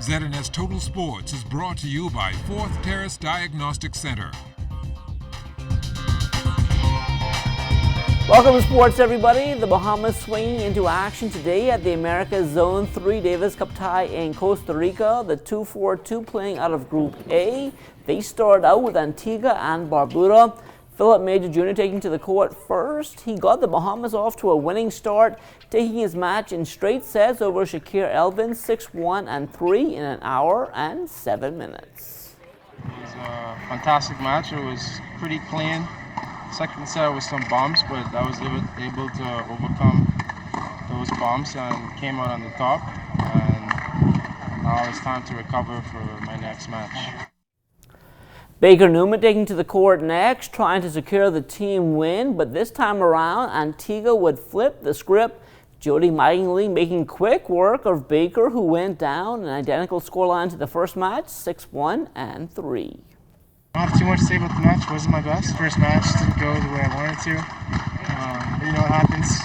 ZNS Total Sports is brought to you by Fourth Terrace Diagnostic Center. Welcome to sports, everybody. The Bahamas swinging into action today at the Americas Zone 3 Davis Cup tie in Costa Rica. The 2-4-2 playing out of Group A. They start out with Antigua and Barbuda. Philip Major Jr. taking to the court first. He got the Bahamas off to a winning start, taking his match in straight sets over Shakir Elvin 6-1 and 3 in an hour and 7 minutes. It was a fantastic match. It was pretty clean. Second set was some bumps, but I was able to overcome those bumps and came out on the top. And now it's time to recover for my next match. Baker Newman taking to the court next, trying to secure the team win, but this time around, Antigua would flip the script. Jody Mattingly making quick work of Baker, who went down an identical scoreline to the first match, 6-1 and 3. I don't have too much to say about the match. It wasn't my best. First match didn't go the way I wanted to. But you know what happens.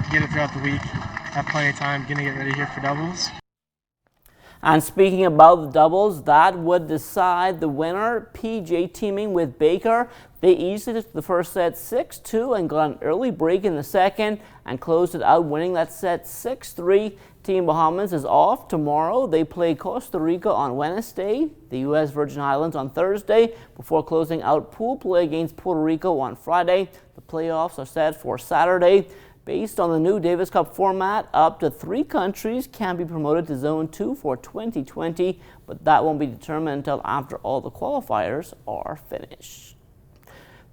You get it throughout the week. Have plenty of time getting to get ready here for doubles. And speaking about the doubles, that would decide the winner. PJ teaming with Baker. They easily took the first set 6-2 and got an early break in the second and closed it out, winning that set 6-3. Team Bahamas is off tomorrow. They play Costa Rica on Wednesday, the U.S. Virgin Islands on Thursday, before closing out pool play against Puerto Rico on Friday. The playoffs are set for Saturday. Based on the new Davis Cup format, up to 3 countries can be promoted to Zone 2 for 2020, but that won't be determined until after all the qualifiers are finished.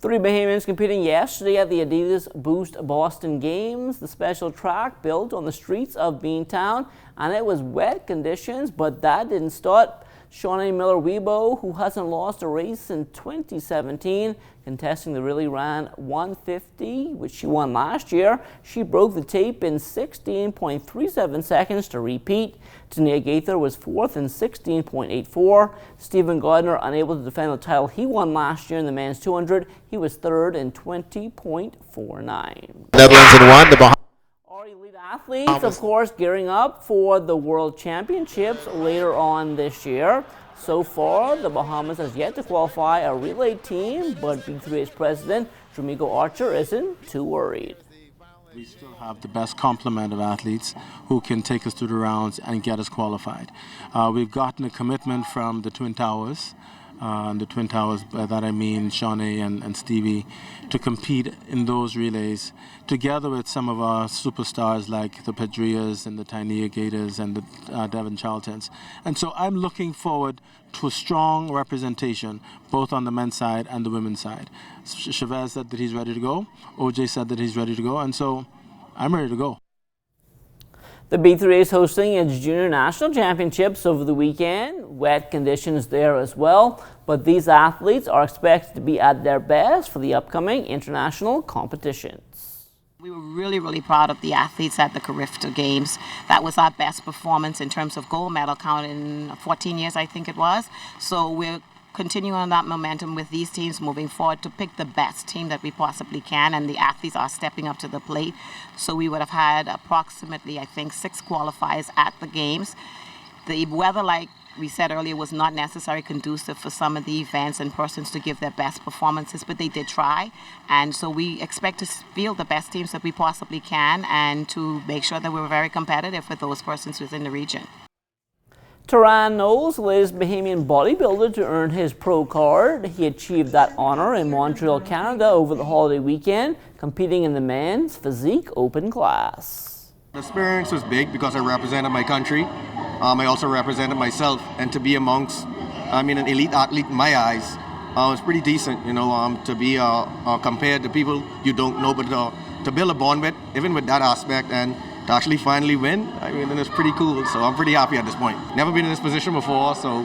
3 Bahamians competing yesterday at the Adidas Boost Boston Games. The special track built on the streets of Beantown, and it was wet conditions, but that didn't stop Shawnee Miller-Weibo, who hasn't lost a race since 2017, contesting the relay ran 150, which she won last year. She broke the tape in 16.37 seconds to repeat. Tania Gaither was 4th in 16.84. Stephen Gardner unable to defend the title he won last year in the men's 200. He was 3rd in 20.49. Netherlands in 1. Our elite athletes, of course, gearing up for the World Championships later on this year. So far, the Bahamas has yet to qualify a relay team, but B3A's president, Dramigo Archer, isn't too worried. We still have the best complement of athletes who can take us through the rounds and get us qualified. We've gotten a commitment from the Twin Towers. The Twin Towers, by that I mean Shawnee and Stevie, to compete in those relays together with some of our superstars like the Pedrillas and the Tania Gators and the Devon Charltons. And so I'm looking forward to a strong representation both on the men's side and the women's side. Chavez said that he's ready to go. OJ said that he's ready to go. And so I'm ready to go. The B3A is hosting its Junior National Championships over the weekend. Wet conditions there as well, but these athletes are expected to be at their best for the upcoming international competitions. We were really proud of the athletes at the Carifta Games. That was our best performance in terms of gold medal count in 14 years, I think it was. So we're continuing on that momentum with these teams moving forward to pick the best team that we possibly can, and the athletes are stepping up to the plate. So we would have had approximately, I think, 6 qualifiers at the games. The weather, like we said earlier, was not necessarily conducive for some of the events and persons to give their best performances, but they did try. And so we expect to field the best teams that we possibly can and to make sure that we're very competitive with those persons within the region. Taran Knowles, the latest Bahamian bodybuilder to earn his pro card. He achieved that honor in Montreal, Canada over the holiday weekend, competing in the men's physique open class. The experience was big because I represented my country. I also represented myself, and to be amongst, an elite athlete in my eyes, it's pretty decent, to be compared to people you don't know, but to build a bond with, even with that aspect, and to actually finally win, it's pretty cool. So I'm pretty happy at this point. Never been in this position before, so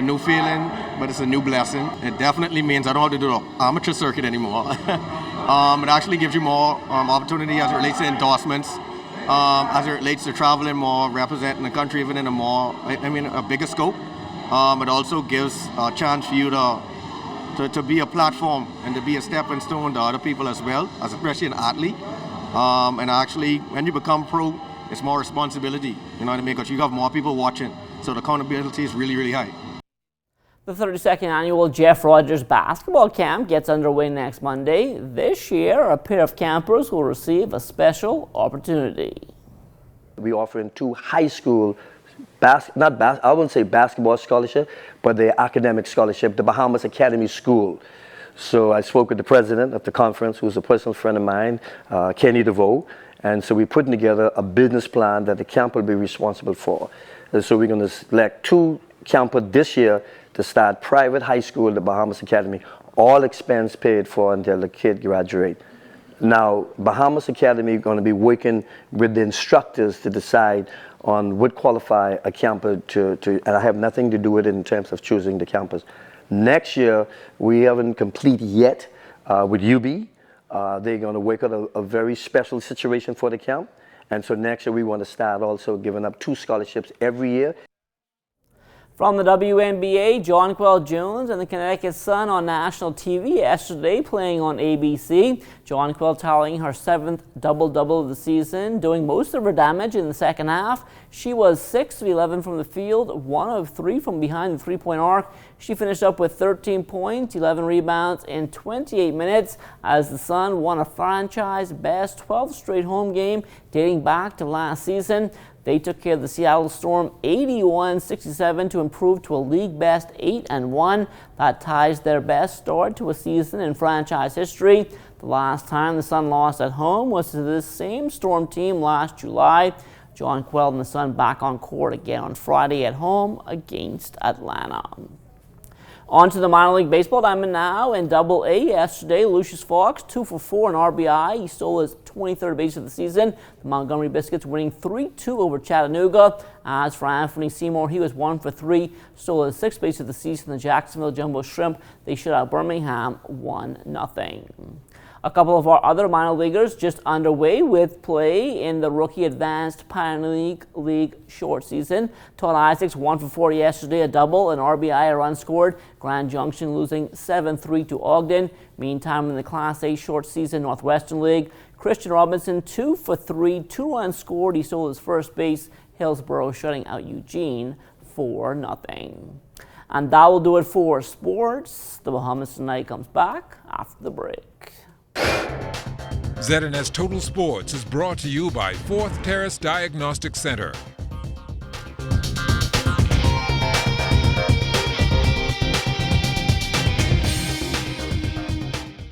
new feeling, but it's a new blessing. It definitely means I don't have to do the amateur circuit anymore. It actually gives you more opportunity as it relates to endorsements, as it relates to traveling more, representing the country even in a bigger scope. It also gives a chance for you to be a platform and to be a stepping stone to other people as well, as especially an athlete. And actually, when you become pro, it's more responsibility. You know what I mean? Because you have more people watching, so the accountability is really, really high. The 32nd annual Jeff Rogers basketball camp gets underway next Monday. This year, a pair of campers will receive a special opportunity. We offering 2 high school, I wouldn't say basketball scholarship, but the academic scholarship, the Bahamas Academy School. So I spoke with the president of the conference, who's a personal friend of mine, Kenny DeVoe, and so we're putting together a business plan that the camp will be responsible for. And so we're going to select 2 campers this year to start private high school at the Bahamas Academy, all expense paid for until the kid graduate. Now, Bahamas Academy is going to be working with the instructors to decide on what qualify a camper to, and I have nothing to do with it in terms of choosing the campus. Next year, we haven't complete yet with UB. They're going to work out a very special situation for the camp. And so next year, we want to start also giving up 2 scholarships every year. From the WNBA, Jonquel Jones and the Connecticut Sun on national TV yesterday, playing on ABC. Jonquel tallying her 7th double-double of the season, doing most of her damage in the second half. She was 6 of 11 from the field, 1 of 3 from behind the three-point arc. She finished up with 13 points, 11 rebounds in 28 minutes as the Sun won a franchise-best 12th straight home game dating back to last season. They took care of the Seattle Storm 81-67 to improve to a league-best 8-1. That ties their best start to a season in franchise history. The last time the Sun lost at home was to this same Storm team last July. Jonquel and the Sun back on court again on Friday at home against Atlanta. On to the minor league baseball diamond now in Double-A yesterday. Lucius Fox 2 for 4 in RBI. He stole his 23rd base of the season. The Montgomery Biscuits winning 3-2 over Chattanooga. As for Anthony Seymour, he was 1 for 3, stole his 6th base of the season. The Jacksonville Jumbo Shrimp, they shut out Birmingham 1-0. A couple of our other minor leaguers just underway with play in the Rookie Advanced Pioneer League short season. Todd Isaacs 1 for 4 yesterday, a double, an RBI, a run scored. Grand Junction losing 7-3 to Ogden. Meantime, in the Class A short season Northwestern League, Christian Robinson 2 for 3, 2 runs scored. He stole his first base. Hillsborough shutting out Eugene 4-0. And that will do it for sports. The Bahamas Tonight comes back after the break. ZNS Total Sports is brought to you by 4th Terrace Diagnostic Center.